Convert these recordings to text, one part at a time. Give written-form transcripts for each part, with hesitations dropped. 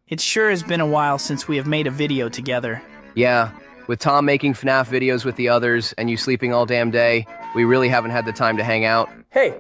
It sure has been a while since we have made a video together. Yeah, with Tom making FNAF videos with the others and you sleeping all damn day, we really haven't had the time to hang out. Hey,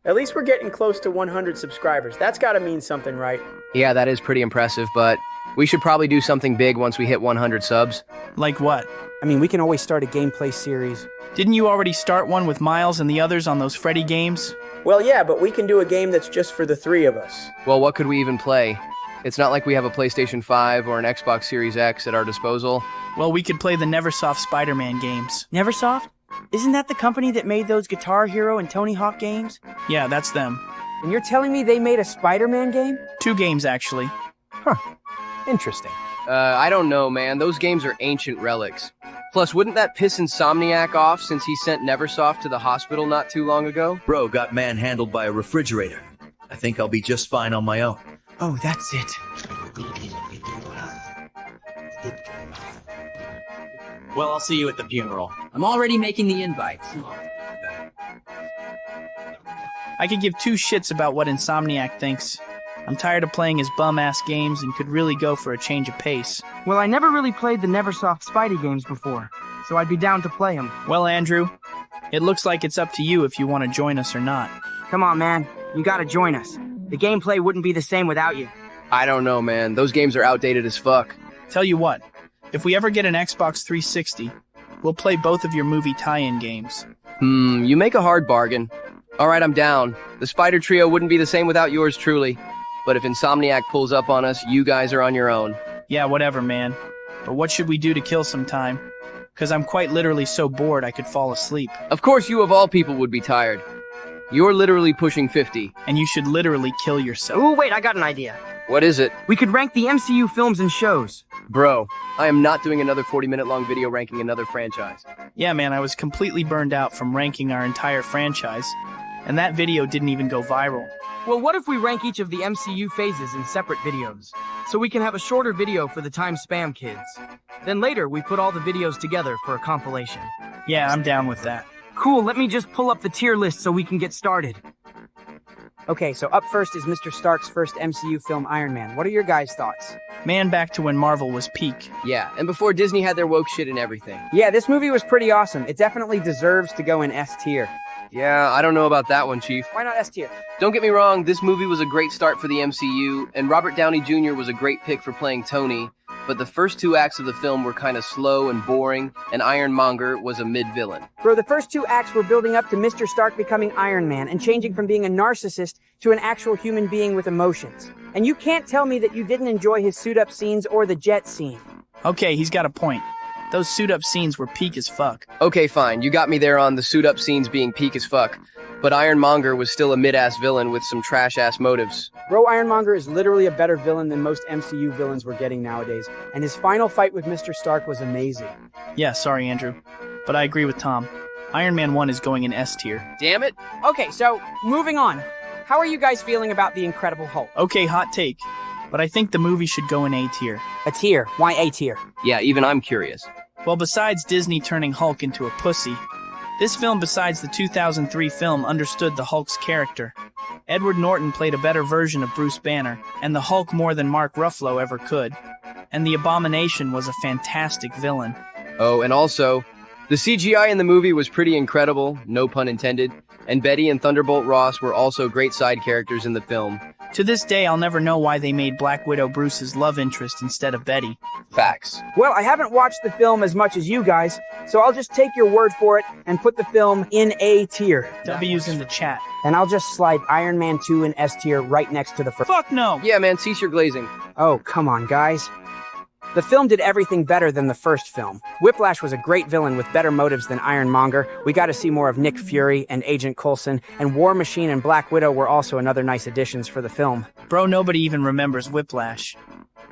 at least we're getting close to 100 subscribers. That's gotta mean something, right? Yeah, that is pretty impressive, but we should probably do something big once we hit 100 subs. Like what? I mean, we can always start a gameplay series. Didn't you already start one with Miles and the others on those Freddy games? Well, yeah, but we can do a game that's just for the three of us. Well, what could we even play? It's not like we have a PlayStation 5 or an Xbox Series X at our disposal. Well, we could play the Neversoft Spider-Man games. Neversoft? Isn't that the company that made those Guitar Hero and Tony Hawk games? Yeah, that's them. And you're telling me they made a Spider-Man game? 2 games, actually. Huh. Interesting. I don't know, man. Those games are ancient relics. Plus, wouldn't that piss Insomniac off since he sent Neversoft to the hospital not too long ago? Bro got manhandled by a refrigerator. I think I'll be just fine on my own. Oh, that's it. Well, I'll see you at the funeral. I'm already making the invites. I could give 2 shits about what Insomniac thinks. I'm tired of playing his bum-ass games and could really go for a change of pace. Well, I never really played the Neversoft Spidey games before, so I'd be down to play them. Well, Andrew, it looks like it's up to you if you want to join us or not. Come on, man. You gotta join us. The gameplay wouldn't be the same without you. I don't know, man. Those games are outdated as fuck. Tell you what, if we ever get an Xbox 360, we'll play both of your movie tie-in games. You make a hard bargain. Alright, I'm down. The Spider Trio wouldn't be the same without yours truly. But if Insomniac pulls up on us, you guys are on your own. Yeah, whatever, man. But what should we do to kill some time? Because I'm quite literally so bored I could fall asleep. Of course you of all people would be tired. You're literally pushing 50. And you should literally kill yourself. Oh, wait, I got an idea. What is it? We could rank the MCU films and shows. Bro, I am not doing another 40-minute long video ranking another franchise. Yeah, man, I was completely burned out from ranking our entire franchise. And that video didn't even go viral. Well, what if we rank each of the MCU phases in separate videos? So we can have a shorter video for the time spam kids. Then later, we put all the videos together for a compilation. Yeah, I'm down with that. Cool, let me just pull up the tier list so we can get started. Okay, so up first is Mr. Stark's first MCU film, Iron Man. What are your guys' thoughts? Man, back to when Marvel was peak. Yeah, and before Disney had their woke shit and everything. Yeah, this movie was pretty awesome. It definitely deserves to go in S tier. Yeah, I don't know about that one, Chief. Why not S tier? Don't get me wrong, this movie was a great start for the MCU, and Robert Downey Jr. was a great pick for playing Tony, but the first 2 acts of the film were kind of slow and boring, and Ironmonger was a mid-villain. Bro, the first 2 acts were building up to Mr. Stark becoming Iron Man and changing from being a narcissist to an actual human being with emotions. And you can't tell me that you didn't enjoy his suit-up scenes or the jet scene. Okay, he's got a point. Those suit-up scenes were peak as fuck. Okay, fine, you got me there on the suit-up scenes being peak as fuck, but Ironmonger was still a mid-ass villain with some trash-ass motives. Bro, Ironmonger is literally a better villain than most MCU villains we're getting nowadays, and his final fight with Mr. Stark was amazing. Yeah, sorry, Andrew. But I agree with Tom. Iron Man 1 is going in S tier. Damn it! Okay, so, moving on. How are you guys feeling about The Incredible Hulk? Okay, hot take. But I think the movie should go in A tier. A tier? Why A tier? Yeah, even I'm curious. Well, besides Disney turning Hulk into a pussy, this film besides the 2003 film understood the Hulk's character. Edward Norton played a better version of Bruce Banner, and the Hulk more than Mark Ruffalo ever could. And the Abomination was a fantastic villain. Oh, and also, the CGI in the movie was pretty incredible, no pun intended, and Betty and Thunderbolt Ross were also great side characters in the film. To this day, I'll never know why they made Black Widow Bruce's love interest instead of Betty. Facts. Well, I haven't watched the film as much as you guys, so I'll just take your word for it and put the film in A tier. W's in the chat. And I'll just slide Iron Man 2 in S tier right next to the first. Fuck no! Yeah, man, cease your glazing. Oh, come on, guys. The film did everything better than the first film. Whiplash was a great villain with better motives than Ironmonger. We got to see more of Nick Fury and Agent Coulson, and War Machine and Black Widow were also another nice additions for the film. Bro, nobody even remembers Whiplash.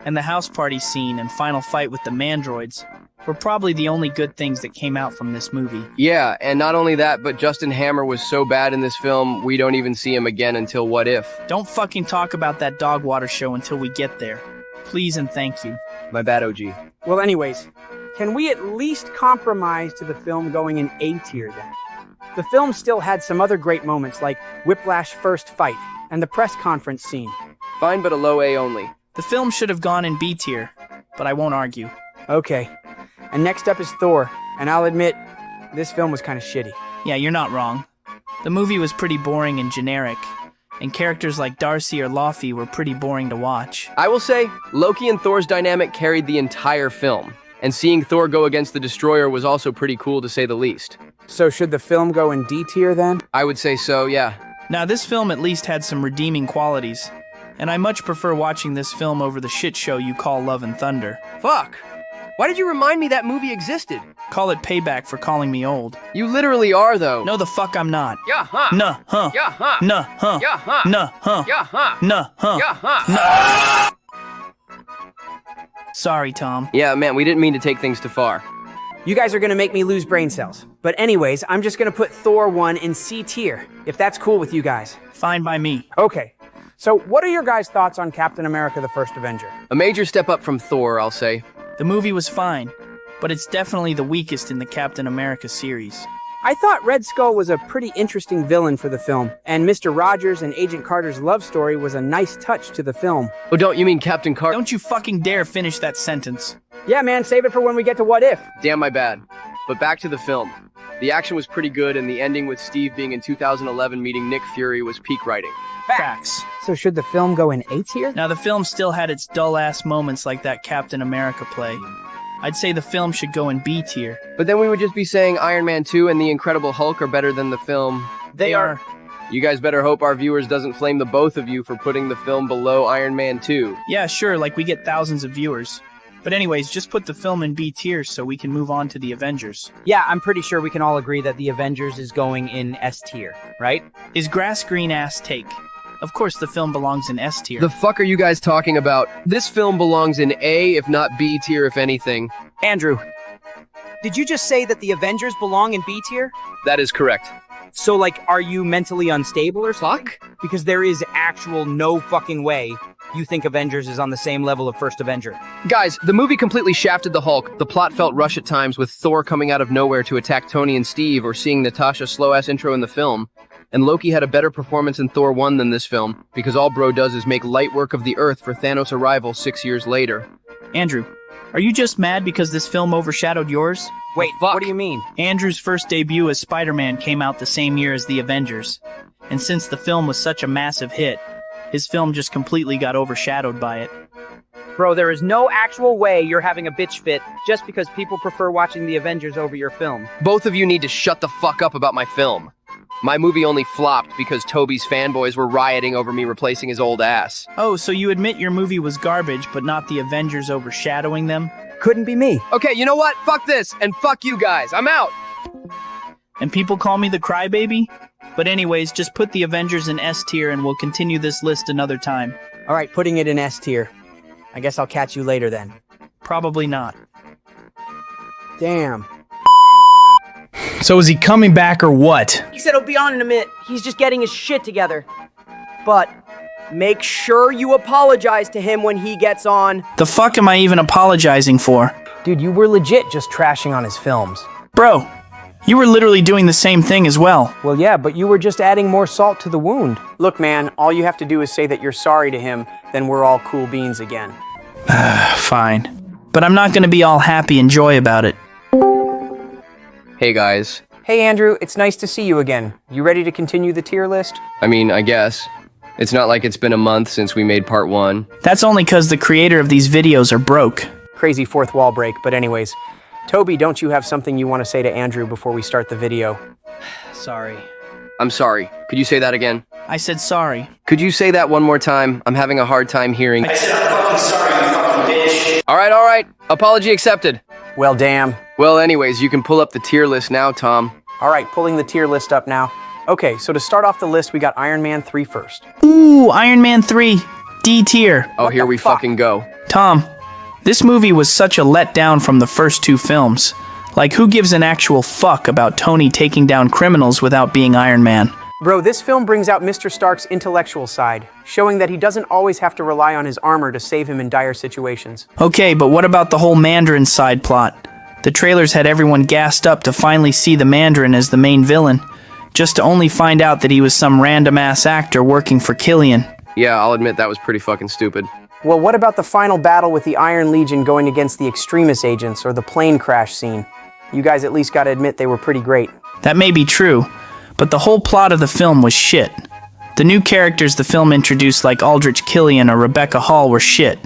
And the house party scene and final fight with the Mandroids were probably the only good things that came out from this movie. Yeah, and not only that, but Justin Hammer was so bad in this film, we don't even see him again until What If. Don't fucking talk about that dog water show until we get there. Please and thank you. My bad, OG. Well, anyways, can we at least compromise to the film going in A tier then? The film still had some other great moments like Whiplash first fight and the press conference scene. Fine, but a low A only. The film should have gone in B tier, but I won't argue. Okay. And next up is Thor, and I'll admit, this film was kind of shitty. Yeah, you're not wrong. The movie was pretty boring and generic, and characters like Darcy or Laufey were pretty boring to watch. I will say, Loki and Thor's dynamic carried the entire film, and seeing Thor go against the Destroyer was also pretty cool to say the least. So should the film go in D tier then? I would say so, yeah. Now, this film at least had some redeeming qualities, and I much prefer watching this film over the shit show you call Love and Thunder. Fuck! Why did you remind me that movie existed? Call it payback for calling me old. You literally are, though. No, the fuck I'm not. Yeah, huh. Nuh, huh. Yeah, huh. Nuh, huh. Yeah, huh. Nuh, huh. Yeah, huh. Nuh, huh. Yeah, huh. Sorry, Tom. Yeah, man, we didn't mean to take things too far. You guys are gonna make me lose brain cells. But anyways, I'm just gonna put Thor 1 in C tier, if that's cool with you guys. Fine by me. Okay. So what are your guys' thoughts on Captain America the First Avenger? A major step up from Thor, I'll say. The movie was fine, but it's definitely the weakest in the Captain America series. I thought Red Skull was a pretty interesting villain for the film, and Mr. Rogers and Agent Carter's love story was a nice touch to the film. Oh, don't you mean Captain Carter? Don't you fucking dare finish that sentence. Yeah, man, save it for when we get to What If. Damn, my bad. But back to the film. The action was pretty good, and the ending with Steve being in 2011 meeting Nick Fury was peak writing. Facts. So should the film go in A tier? Now, the film still had its dull-ass moments like that Captain America play. I'd say the film should go in B tier. But then we would just be saying Iron Man 2 and The Incredible Hulk are better than the film. They are. You guys better hope our viewers doesn't flame the both of you for putting the film below Iron Man 2. Yeah, sure, like we get thousands of viewers. But anyways, just put the film in B tier so we can move on to the Avengers. Yeah, I'm pretty sure we can all agree that the Avengers is going in S tier, right? Is grass green ass take? Of course the film belongs in S tier. The fuck are you guys talking about? This film belongs in A, if not B tier, if anything. Andrew, did you just say that the Avengers belong in B tier? That is correct. So, like, are you mentally unstable or something? Because there is actual no fucking way you think Avengers is on the same level of First Avenger. Guys, the movie completely shafted the Hulk. The plot felt rushed at times, with Thor coming out of nowhere to attack Tony and Steve, or seeing Natasha's slow-ass intro in the film. And Loki had a better performance in Thor 1 than this film, because all bro does is make light work of the Earth for Thanos' arrival 6 years later. Andrew, are you just mad because this film overshadowed yours? Wait, fuck? what do you mean? Andrew's first debut as Spider-Man came out the same year as the Avengers. And since the film was such a massive hit, his film just completely got overshadowed by it. Bro, there is no actual way you're having a bitch fit just because people prefer watching the Avengers over your film. Both of you need to shut the fuck up about my film. My movie only flopped because Toby's fanboys were rioting over me replacing his old ass. Oh, so you admit your movie was garbage, but not the Avengers overshadowing them? Couldn't be me. Okay, you know what? Fuck this, and fuck you guys. I'm out! And people call me the crybaby? But anyways, just put the Avengers in S tier and we'll continue this list another time. All right, putting it in S tier. I guess I'll catch you later then. Probably not. Damn. So is he coming back or what? He said he'll be on in a minute. He's just getting his shit together. But make sure you apologize to him when he gets on. The fuck am I even apologizing for? Dude, you were legit just trashing on his films. Bro, you were literally doing the same thing as well. Well, yeah, but you were just adding more salt to the wound. Look, man, all you have to do is say that you're sorry to him, then we're all cool beans again. Fine. But I'm not gonna be all happy and joy about it. Hey guys. Hey, Andrew, it's nice to see you again. You ready to continue the tier list? I mean, I guess. It's not like it's been a month since we made part 1. That's only cause the creator of these videos are broke. Crazy fourth wall break, but anyways. Toby, don't you have something you want to say to Andrew before we start the video? Sorry. I'm sorry. Could you say that again? I said sorry. Could you say that one more time? I'm having a hard time hearing. I said I'm fucking sorry, you fucking bitch. Alright. Apology accepted. Well, damn. Well, anyways, you can pull up the tier list now, Tom. All right, pulling the tier list up now. Okay, so to start off the list, we got Iron Man 3 first. Ooh, Iron Man 3. D tier. Oh, here we fucking go. Tom, this movie was such a letdown from the first 2 films. Like, who gives an actual fuck about Tony taking down criminals without being Iron Man? Bro, this film brings out Mr. Stark's intellectual side, showing that he doesn't always have to rely on his armor to save him in dire situations. Okay, but what about the whole Mandarin side plot? The trailers had everyone gassed up to finally see the Mandarin as the main villain, just to only find out that he was some random-ass actor working for Killian. Yeah, I'll admit that was pretty fucking stupid. Well, what about the final battle with the Iron Legion going against the Extremis agents or the plane crash scene? You guys at least gotta admit they were pretty great. That may be true, but the whole plot of the film was shit. The new characters the film introduced like Aldrich Killian or Rebecca Hall were shit.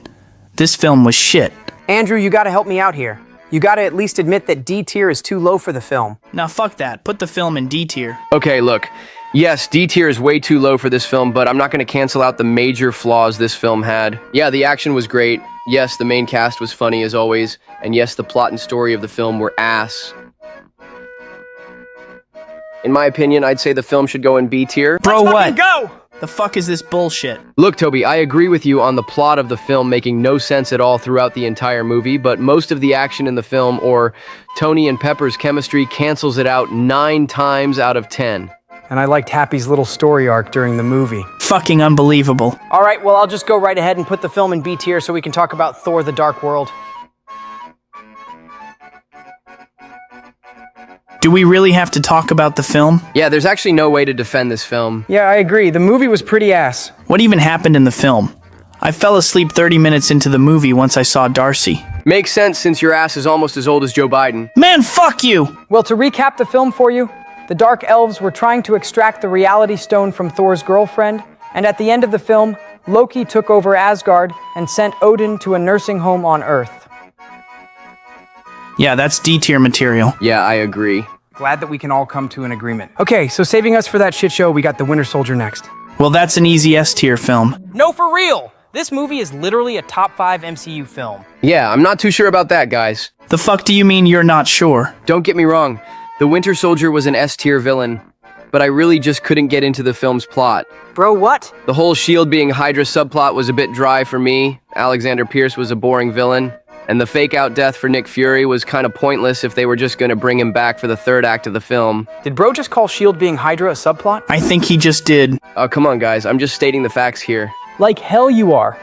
This film was shit. Andrew, you gotta help me out here. You gotta at least admit that D tier is too low for the film. Now fuck that, put the film in D tier. Okay, look. Yes, D tier is way too low for this film, but I'm not going to cancel out the major flaws this film had. Yeah, the action was great. Yes, the main cast was funny as always. And yes, the plot and story of the film were ass. In my opinion, I'd say the film should go in B tier. Bro, what? Go! The fuck is this bullshit? Look, Toby, I agree with you on the plot of the film making no sense at all throughout the entire movie, but most of the action in the film, or Tony and Pepper's chemistry, cancels it out 9 times out of 10. And I liked Happy's little story arc during the movie. Fucking unbelievable. All right, well, I'll just go right ahead and put the film in B tier so we can talk about Thor: The Dark World. Do we really have to talk about the film? Yeah, there's actually no way to defend this film. Yeah, I agree. The movie was pretty ass. What even happened in the film? I fell asleep 30 minutes into the movie once I saw Darcy. Makes sense since your ass is almost as old as Joe Biden. Man, fuck you! Well, to recap the film for you, the Dark Elves were trying to extract the Reality Stone from Thor's girlfriend, and at the end of the film, Loki took over Asgard and sent Odin to a nursing home on Earth. Yeah, that's D tier material. Yeah, I agree. Glad that we can all come to an agreement. Okay, so saving us for that shit show, we got The Winter Soldier next. Well, that's an easy S tier film. No, for real! This movie is literally a top 5 MCU film. Yeah, I'm not too sure about that, guys. The fuck do you mean you're not sure? Don't get me wrong. The Winter Soldier was an S-tier villain, but I really just couldn't get into the film's plot. Bro, what? The whole S.H.I.E.L.D. being Hydra subplot was a bit dry for me, Alexander Pierce was a boring villain, and the fake-out death for Nick Fury was kind of pointless if they were just going to bring him back for the third act of the film. Did bro just call S.H.I.E.L.D. being Hydra a subplot? I think he just did. Oh, come on, guys, I'm just stating the facts here. Like hell you are.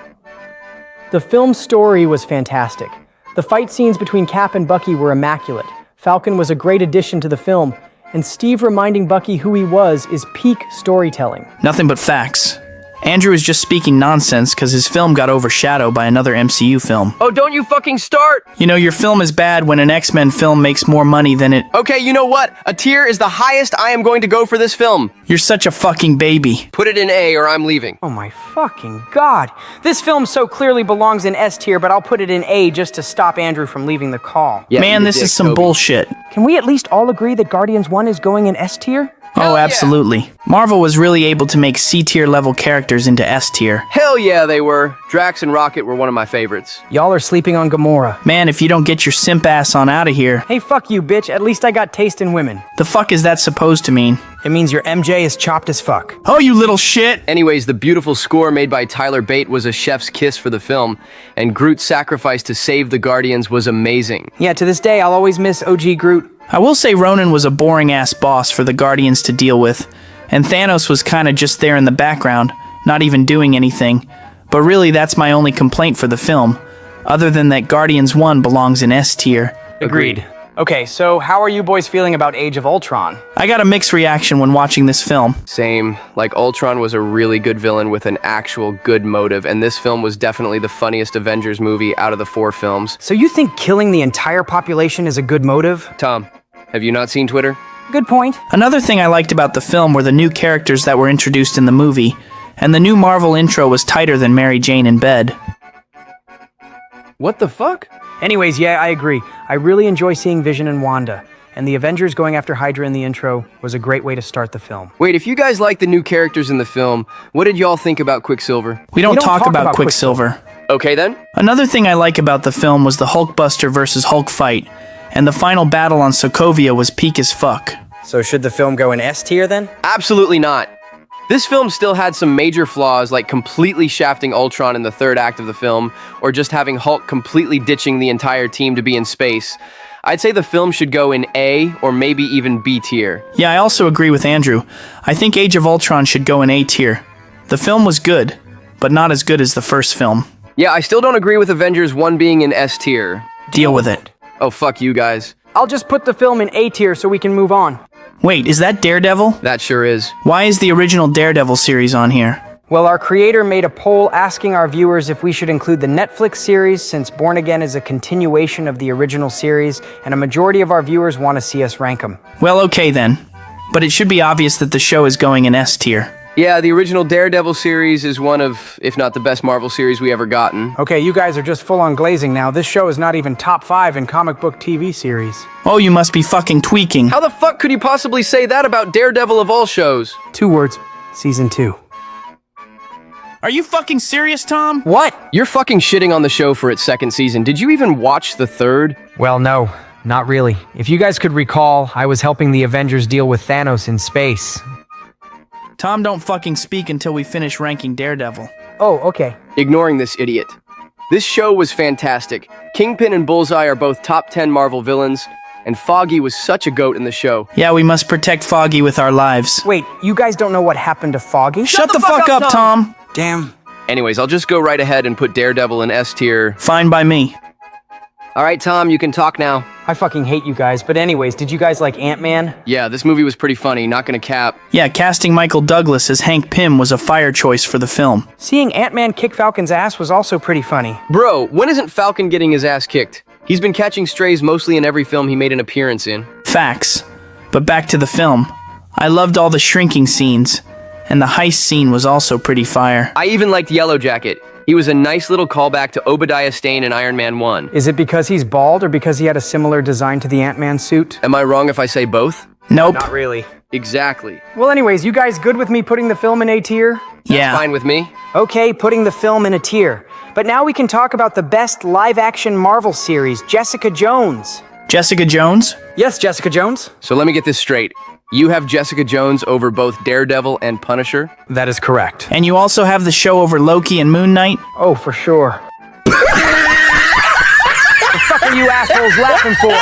The film's story was fantastic. The fight scenes between Cap and Bucky were immaculate. Falcon was a great addition to the film, and Steve reminding Bucky who he was is peak storytelling. Nothing but facts. Andrew is just speaking nonsense because his film got overshadowed by another MCU film. Oh, don't you fucking start! You know, your film is bad when an X-Men film makes more money than it... Okay, you know what? A tier is the highest I am going to go for this film. You're such a fucking baby. Put it in A or I'm leaving. Oh my fucking god. This film so clearly belongs in S tier, but I'll put it in A just to stop Andrew from leaving the call. Yeah, Man, you this dick, is some Toby. bullshit. Can we at least all agree that Guardians 1 is going in S tier? Oh, absolutely. Marvel was really able to make C-tier level characters into S-tier. Hell yeah, they were. Drax and Rocket were one of my favorites. Y'all are sleeping on Gamora. Man, if you don't get your simp ass on out of here... Hey, fuck you, bitch. At least I got taste in women. The fuck is that supposed to mean? It means your MJ is chopped as fuck. Oh, you little shit! Anyways, the beautiful score made by Tyler Bate was a chef's kiss for the film, and Groot's sacrifice to save the Guardians was amazing. Yeah, to this day, I'll always miss OG Groot. I will say Ronan was a boring-ass boss for the Guardians to deal with, and Thanos was kinda just there in the background, not even doing anything. But really, that's my only complaint for the film, other than that Guardians 1 belongs in S tier. Agreed. Okay, so how are you boys feeling about Age of Ultron? I got a mixed reaction when watching this film. Same. Like, Ultron was a really good villain with an actual good motive, and this film was definitely the funniest Avengers movie out of the 4 films. So you think killing the entire population is a good motive? Tom, have you not seen Twitter? Good point. Another thing I liked about the film were the new characters that were introduced in the movie, and the new Marvel intro was tighter than Mary Jane in bed. What the fuck? Anyways, yeah, I agree. I really enjoy seeing Vision and Wanda, and the Avengers going after Hydra in the intro was a great way to start the film. Wait, if you guys like the new characters in the film, what did y'all think about Quicksilver? We don't talk about Quicksilver. Okay then. Another thing I like about the film was the Hulkbuster versus Hulk fight, and the final battle on Sokovia was peak as fuck. So should the film go in S tier then? Absolutely not. This film still had some major flaws, like completely shafting Ultron in the third act of the film, or just having Hulk completely ditching the entire team to be in space. I'd say the film should go in A, or maybe even B tier. Yeah, I also agree with Andrew. I think Age of Ultron should go in A tier. The film was good, but not as good as the first film. Yeah, I still don't agree with Avengers 1 being in S tier. Deal with it. Oh, fuck you guys. I'll just put the film in A tier so we can move on. Wait, is that Daredevil? That sure is. Why is the original Daredevil series on here? Well, our creator made a poll asking our viewers if we should include the Netflix series since Born Again is a continuation of the original series, and a majority of our viewers want to see us rank them. Well, okay then. But it should be obvious that the show is going in S tier. Yeah, the original Daredevil series is one of, if not the best Marvel series we ever gotten. Okay, you guys are just full on glazing now. This show is not even top 5 in comic book TV series. Oh, you must be fucking tweaking. How the fuck could you possibly say that about Daredevil of all shows? 2 words, season 2. Are you fucking serious, Tom? What? You're fucking shitting on the show for its second season. Did you even watch the third? Well, no, not really. If you guys could recall, I was helping the Avengers deal with Thanos in space. Tom, don't fucking speak until we finish ranking Daredevil. Oh, okay. Ignoring this idiot. This show was fantastic. Kingpin and Bullseye are both top 10 Marvel villains, and Foggy was such a goat in the show. Yeah, we must protect Foggy with our lives. Wait, you guys don't know what happened to Foggy? Shut the fuck up, Tom! Damn. Anyways, I'll just go right ahead and put Daredevil in S tier. Fine by me. Alright, Tom, you can talk now. I fucking hate you guys, but anyways, did you guys like Ant-Man? Yeah, this movie was pretty funny, not gonna cap. Yeah, casting Michael Douglas as Hank Pym was a fire choice for the film. Seeing Ant-Man kick Falcon's ass was also pretty funny. Bro, when isn't Falcon getting his ass kicked? He's been catching strays mostly in every film he made an appearance in. Facts. But back to the film. I loved all the shrinking scenes, and the heist scene was also pretty fire. I even liked Yellow Jacket. He was a nice little callback to Obadiah Stane in Iron Man 1. Is it because he's bald or because he had a similar design to the Ant-Man suit? Am I wrong if I say both? Nope. Not really. Exactly. Well, anyways, you guys good with me putting the film in A tier? Yeah. Fine with me. Okay, putting the film in a tier. But now we can talk about the best live-action Marvel series, Jessica Jones. Jessica Jones? Yes, Jessica Jones? So let me get this straight. You have Jessica Jones over both Daredevil and Punisher? That is correct. And you also have the show over Loki and Moon Knight? Oh, for sure. What the fuck are you assholes laughing for?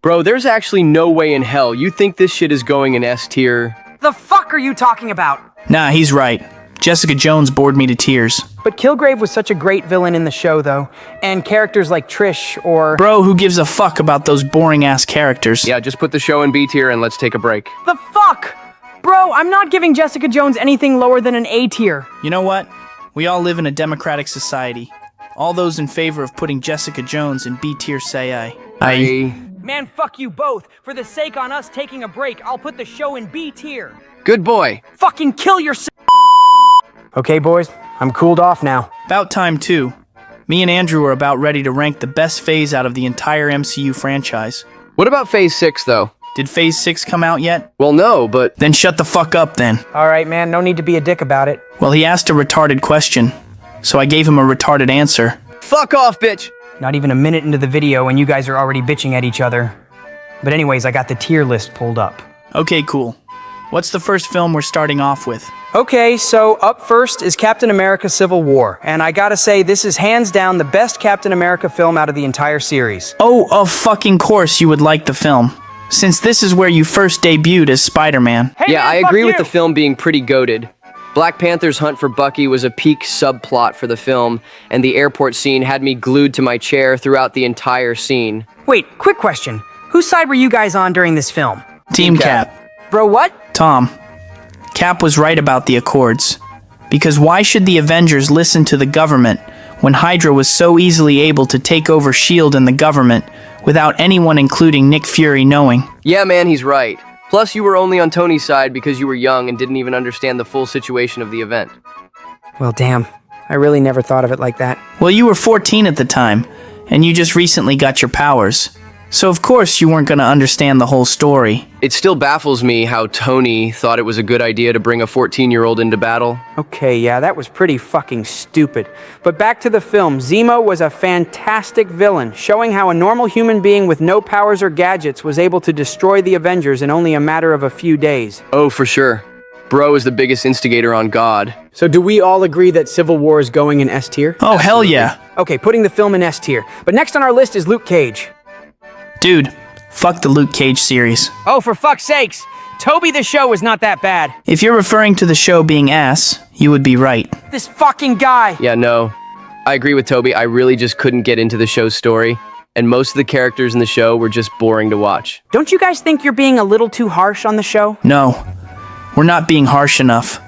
Bro, there's actually no way in hell you think this shit is going in S tier. The fuck are you talking about? Nah, he's right. Jessica Jones bored me to tears. But Kilgrave was such a great villain in the show, though. And characters like Trish or... Bro, who gives a fuck about those boring-ass characters? Yeah, just put the show in B tier and let's take a break. The fuck? Bro, I'm not giving Jessica Jones anything lower than an A tier. You know what? We all live in a democratic society. All those in favor of putting Jessica Jones in B tier say aye. Man, fuck you both. For the sake on us taking a break, I'll put the show in B tier. Good boy. Fucking kill yourself. Okay, boys, I'm cooled off now. About time, too. Me and Andrew are about ready to rank the best phase out of the entire MCU franchise. What about Phase 6, though? Did Phase 6 come out yet? Well, no, but... Then shut the fuck up, then. All right, man, no need to be a dick about it. Well, he asked a retarded question, so I gave him a retarded answer. Fuck off, bitch! Not even a minute into the video and you guys are already bitching at each other. But anyways, I got the tier list pulled up. Okay, cool. What's the first film we're starting off with? Okay, so up first is Captain America Civil War. And I gotta say, this is hands down the best Captain America film out of the entire series. Oh, of fucking course you would like the film. Since this is where you first debuted as Spider-Man. Hey, Yeah, man, I fuck agree with you! the film being pretty goated. Black Panther's hunt for Bucky was a peak subplot for the film, and the airport scene had me glued to my chair throughout the entire scene. Wait, quick question. Whose side were you guys on during this film? Team Cap. Bro, what? Tom. Cap was right about the Accords. Because why should the Avengers listen to the government when Hydra was so easily able to take over S.H.I.E.L.D. and the government without anyone including Nick Fury knowing? Yeah, man, he's right. Plus, you were only on Tony's side because you were young and didn't even understand the full situation of the event. Well, damn. I really never thought of it like that. Well, you were 14 at the time, and you just recently got your powers. So of course you weren't going to understand the whole story. It still baffles me how Tony thought it was a good idea to bring a 14-year-old into battle. Okay, yeah, that was pretty fucking stupid. But back to the film, Zemo was a fantastic villain, showing how a normal human being with no powers or gadgets was able to destroy the Avengers in only a matter of a few days. Oh, for sure. Bro is the biggest instigator on God. So do we all agree that Civil War is going in S tier? Oh, hell yeah. Okay, putting the film in S tier. But next on our list is Luke Cage. Dude, fuck the Luke Cage series. Oh, for fuck's sakes! Toby the show was not that bad. If you're referring to the show being ass, you would be right. This fucking guy! Yeah, no. I agree with Toby. I really just couldn't get into the show's story, and most of the characters in the show were just boring to watch. Don't you guys think you're being a little too harsh on the show? No, we're not being harsh enough.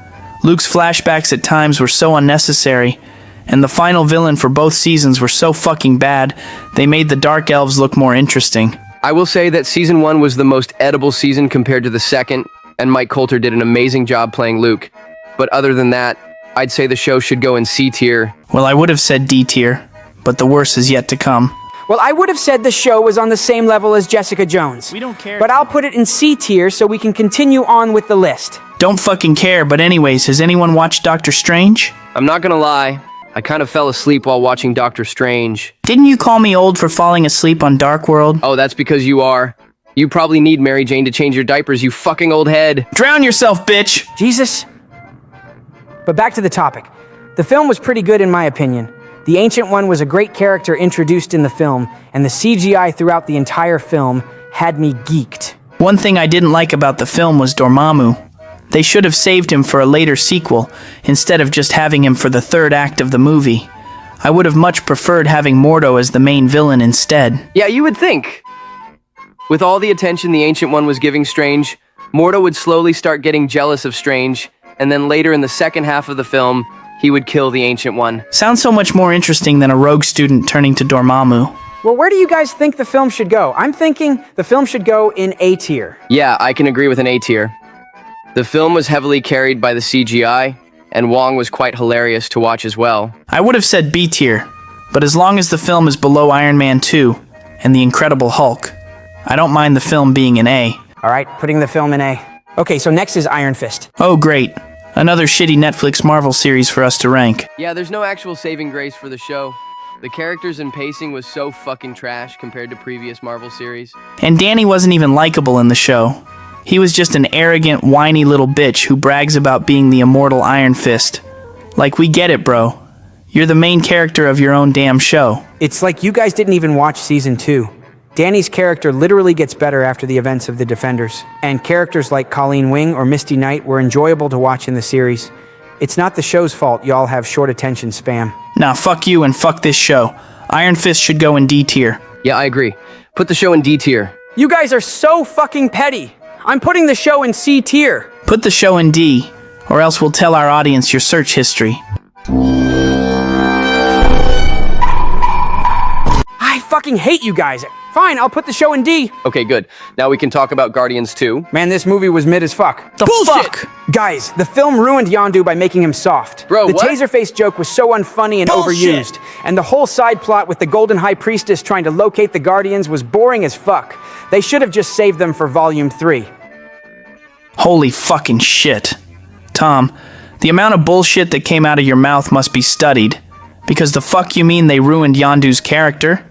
Luke's flashbacks at times were so unnecessary, and the final villain for both seasons were so fucking bad, they made the Dark Elves look more interesting. I will say that season 1 was the most edible season compared to the second, and Mike Coulter did an amazing job playing Luke. But other than that, I'd say the show should go in C tier. Well, I would have said D tier, but the worst is yet to come. Well, I would have said the show was on the same level as Jessica Jones. We don't care. But I'll put it in C tier so we can continue on with the list. Don't fucking care, but anyways, has anyone watched Doctor Strange? I'm not gonna lie, I kind of fell asleep while watching Doctor Strange. Didn't you call me old for falling asleep on Dark World? Oh, that's because you are. You probably need Mary Jane to change your diapers, you fucking old head. Drown yourself, bitch! Jesus. But back to the topic. The film was pretty good in my opinion. The Ancient One was a great character introduced in the film, and the CGI throughout the entire film had me geeked. One thing I didn't like about the film was Dormammu. They should have saved him for a later sequel, instead of just having him for the third act of the movie. I would have much preferred having Mordo as the main villain instead. Yeah, you would think. With all the attention the Ancient One was giving Strange, Mordo would slowly start getting jealous of Strange, and then later in the second half of the film, he would kill the Ancient One. Sounds so much more interesting than a rogue student turning to Dormammu. Well, where do you guys think the film should go? I'm thinking the film should go in A tier. Yeah, I can agree with an A tier. The film was heavily carried by the CGI, and Wong was quite hilarious to watch as well. I would have said B tier, but as long as the film is below Iron Man 2 and The Incredible Hulk, I don't mind the film being an A. Alright, putting the film in A. Okay, so next is Iron Fist. Oh great, another shitty Netflix Marvel series for us to rank. Yeah, there's no actual saving grace for the show. The characters and pacing was so fucking trash compared to previous Marvel series. And Danny wasn't even likable in the show. He was just an arrogant, whiny little bitch who brags about being the immortal Iron Fist. Like, we get it, bro. You're the main character of your own damn show. It's like you guys didn't even watch season 2. Danny's character literally gets better after the events of the Defenders, and characters like Colleen Wing or Misty Knight were enjoyable to watch in the series. It's not the show's fault y'all have short attention spam. Nah, fuck you and fuck this show. Iron Fist should go in D tier. Yeah, I agree. Put the show in D tier. You guys are so fucking petty. I'm putting the show in C tier. Put the show in D, or else we'll tell our audience your search history. I fucking hate you guys. Fine, I'll put the show in D. Okay, good. Now we can talk about Guardians 2. Man, this movie was mid as fuck. The Bullshit! fuck? Guys, the film ruined Yondu by making him soft. Bro, the what? Taserface joke was so unfunny and Bullshit! overused. And the whole side plot with the Golden High Priestess trying to locate the Guardians was boring as fuck. They should have just saved them for Volume 3. Holy fucking shit. Tom, the amount of bullshit that came out of your mouth must be studied. Because the fuck you mean they ruined Yondu's character?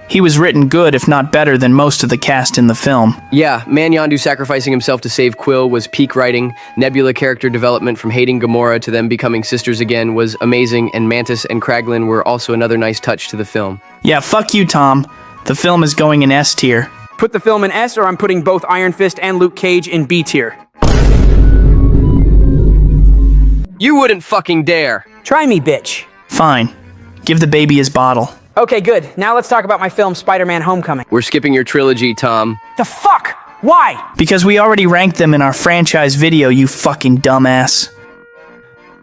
He was written good, if not better, than most of the cast in the film. Yeah, Man Yondu sacrificing himself to save Quill was peak writing. Nebula character development from hating Gamora to them becoming sisters again was amazing, and Mantis and Kraglin were also another nice touch to the film. Yeah, fuck you, Tom. The film is going in S tier. Put the film in S, or I'm putting both Iron Fist and Luke Cage in B tier. You wouldn't fucking dare! Try me, bitch. Fine. Give the baby his bottle. Okay, good. Now let's talk about my film, Spider-Man Homecoming. We're skipping your trilogy, Tom. The fuck? Why? Because we already ranked them in our franchise video, you fucking dumbass.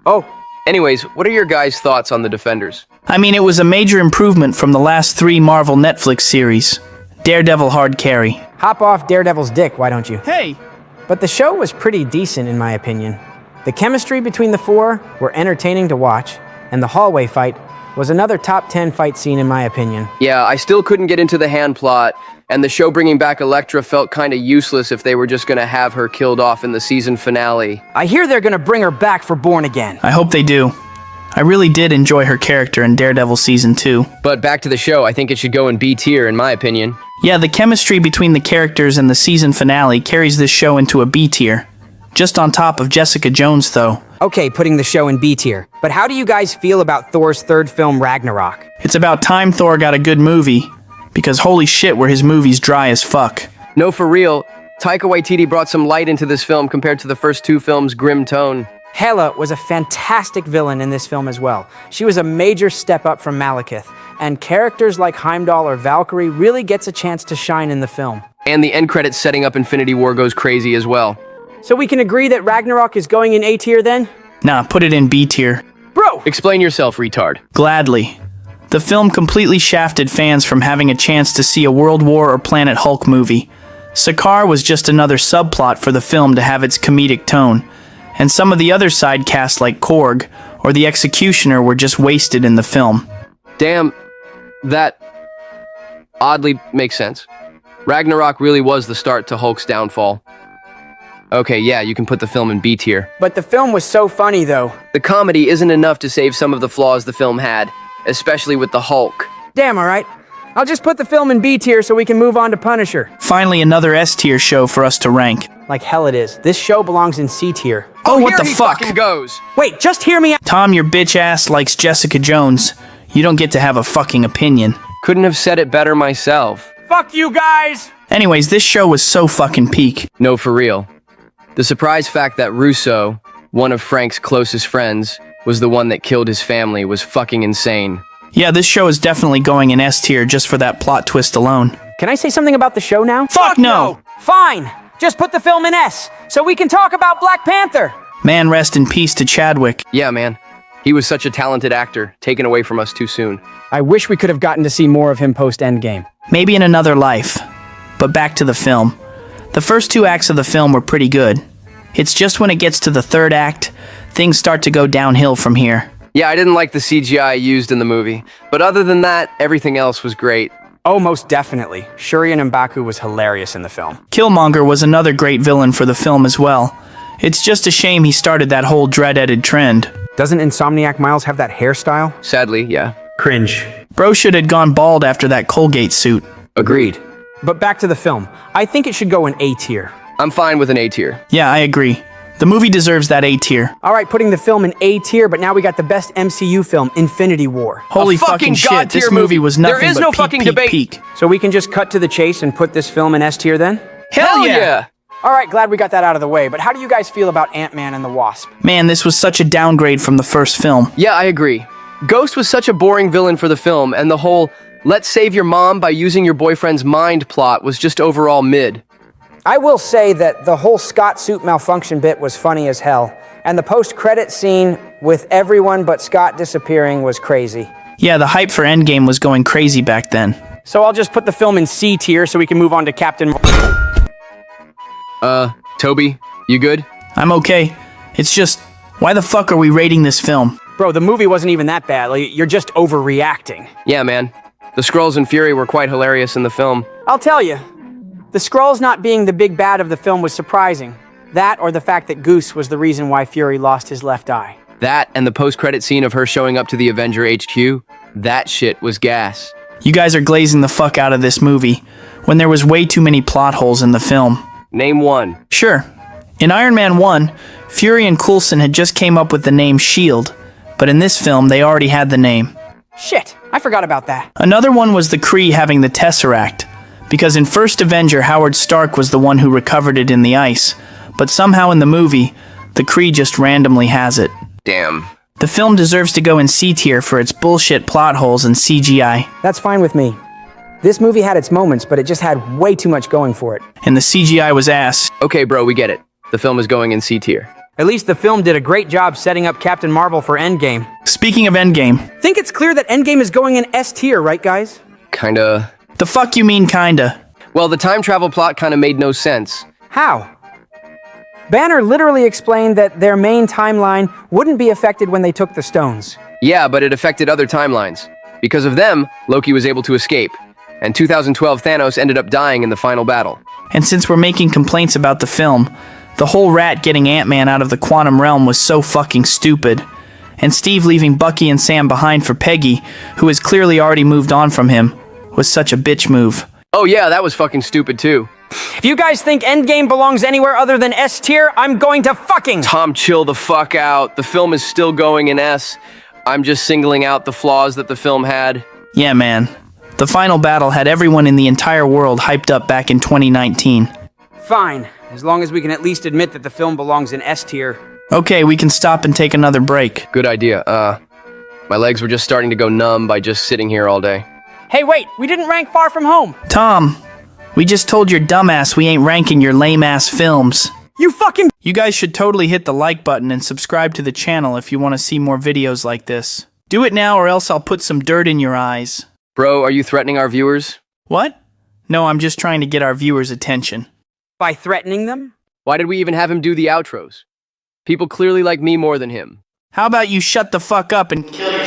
Oh, Anyways, what are your guys' thoughts on the Defenders? I mean, it was a major improvement from the last 3 Marvel Netflix series. Daredevil hard carry. hop off Daredevil's dick, why don't you? Hey! But the show was pretty decent in my opinion. The chemistry between the 4 were entertaining to watch, and the hallway fight was another top 10 fight scene in my opinion. Yeah, I still couldn't get into the hand plot, and the show bringing back Elektra felt kinda useless if they were just gonna have her killed off in the season finale. I hear they're gonna bring her back for Born Again. I hope they do. I really did enjoy her character in Daredevil Season 2. But back to the show, I think it should go in B tier in my opinion. Yeah, the chemistry between the characters and the season finale carries this show into a B tier. Just on top of Jessica Jones, though. Okay, putting the show in B tier. But how do you guys feel about Thor's 3rd film, Ragnarok? It's about time Thor got a good movie. Because holy shit, were his movies dry as fuck. No, for real, Taika Waititi brought some light into this film compared to the first 2 films' grim tone. Hela was a fantastic villain in this film as well. She was a major step up from Malekith, and characters like Heimdall or Valkyrie really gets a chance to shine in the film. And the end credits setting up Infinity War goes crazy as well. So we can agree that Ragnarok is going in A tier then? Nah, put it in B tier. Bro! Explain yourself, retard. Gladly. The film completely shafted fans from having a chance to see a World War or Planet Hulk movie. Sakaar was just another subplot for the film to have its comedic tone, and some of the other side casts like Korg or the Executioner were just wasted in the film. Damn, that oddly makes sense. Ragnarok really was the start to Hulk's downfall. Okay, yeah, you can put the film in B tier. But the film was so funny, though. The comedy isn't enough to save some of the flaws the film had, especially with the Hulk. Damn, alright. I'll just put the film in B tier so we can move on to Punisher. Finally, another S tier show for us to rank. Like hell it is. This show belongs in C tier. Oh, what here the he fuck? fucking goes. Wait, just hear me out. Tom, your bitch ass likes Jessica Jones. You don't get to have a fucking opinion. Couldn't have said it better myself. Fuck you guys! Anyways, this show was so fucking peak. No, for real. The surprise fact that Russo, one of Frank's closest friends, was the one that killed his family was fucking insane. Yeah, this show is definitely going in S tier just for that plot twist alone. Can I say something about the show now? Fuck no! Fine! Just put the film in S, so we can talk about Black Panther! Man, rest in peace to Chadwick. Yeah, man. He was such a talented actor, taken away from us too soon. I wish we could have gotten to see more of him post-Endgame. Maybe in another life. But back to the film. The first two acts of the film were pretty good. It's just when it gets to the third act, things start to go downhill from here. Yeah, I didn't like the CGI used in the movie, but other than that, everything else was great. Oh, most definitely. Shuri and M'Baku was hilarious in the film. Killmonger was another great villain for the film as well. It's just a shame he started that whole dread-edited trend. Doesn't Insomniac Miles have that hairstyle? Sadly, yeah. Cringe. Bro should have gone bald after that Colgate suit. Agreed. But back to the film. I think it should go in A tier. I'm fine with an A tier. Yeah, I agree. The movie deserves that A tier. Alright, putting the film in A tier, but now we got the best MCU film, Infinity War. Holy A fucking shit, god-tier this movie was nothing There is but no peak, fucking peak, debate. peak. So we can just cut to the chase and put this film in S tier then? Hell yeah! Alright, glad we got that out of the way, but how do you guys feel about Ant-Man and the Wasp? Man, this was such a downgrade from the first film. Yeah, I agree. Ghost was such a boring villain for the film, and the whole let's save your mom by using your boyfriend's mind plot was just overall mid. I will say that the whole Scott suit malfunction bit was funny as hell, and the post-credit scene with everyone but Scott disappearing was crazy. Yeah, the hype for Endgame was going crazy back then. So I'll just put the film in C tier so we can move on to Captain... Toby, you good? I'm okay. It's just, why the fuck are we rating this film? Bro, the movie wasn't even that bad. Like, you're just overreacting. Yeah, man. The Skrulls and Fury were quite hilarious in the film. I'll tell you, the Skrulls not being the big bad of the film was surprising. That or the fact that Goose was the reason why Fury lost his left eye. That and the post-credit scene of her showing up to the Avenger HQ, that shit was gas. You guys are glazing the fuck out of this movie, when there was way too many plot holes in the film. Name one. Sure. In Iron Man 1, Fury and Coulson had just came up with the name S.H.I.E.L.D., but in this film, they already had the name. Shit, I forgot about that. Another one was the Kree having the Tesseract, because in First Avenger, Howard Stark was the one who recovered it in the ice, but somehow in the movie, the Kree just randomly has it. Damn. The film deserves to go in C tier for its bullshit plot holes and CGI, That's fine with me. This movie had its moments, but it just had way too much going for it. and the CGI was ass. Okay, bro, we get it. The film is going in C tier. At least the film did a great job setting up Captain Marvel for Endgame. Speaking of Endgame, Think it's clear that Endgame is going in S tier, right guys? Kinda. the fuck you mean kinda? Well, the time travel plot kinda made no sense. How? Banner literally explained that their main timeline wouldn't be affected when they took the stones. Yeah, but it affected other timelines. Because of them, Loki was able to escape. And 2012 Thanos ended up dying in the final battle. And since we're making complaints about the film, the whole rat getting Ant-Man out of the quantum realm was so fucking stupid. And Steve leaving Bucky and Sam behind for Peggy, who has clearly already moved on from him, was such a bitch move. Oh yeah, that was fucking stupid too. If you guys think Endgame belongs anywhere other than S tier, I'm going to fucking... Tom, chill the fuck out. The film is still going in S. I'm just singling out the flaws that the film had. Yeah, man. The final battle had everyone in the entire world hyped up back in 2019. Fine, as long as we can at least admit that the film belongs in S tier. Okay, we can stop and take another break. Good idea. My legs were just starting to go numb by just sitting here all day. Hey wait, we didn't rank Far From Home. Tom, we just told your dumbass we ain't ranking your lame-ass films. You fucking... You guys should totally hit the like button and subscribe to the channel if you want to see more videos like this. Do it now or else I'll put some dirt in your eyes. Bro, are you threatening our viewers? What? No, I'm just trying to get our viewers' attention. By threatening them? Why did we even have him do the outros? People clearly like me more than him. How about you shut the fuck up and kill your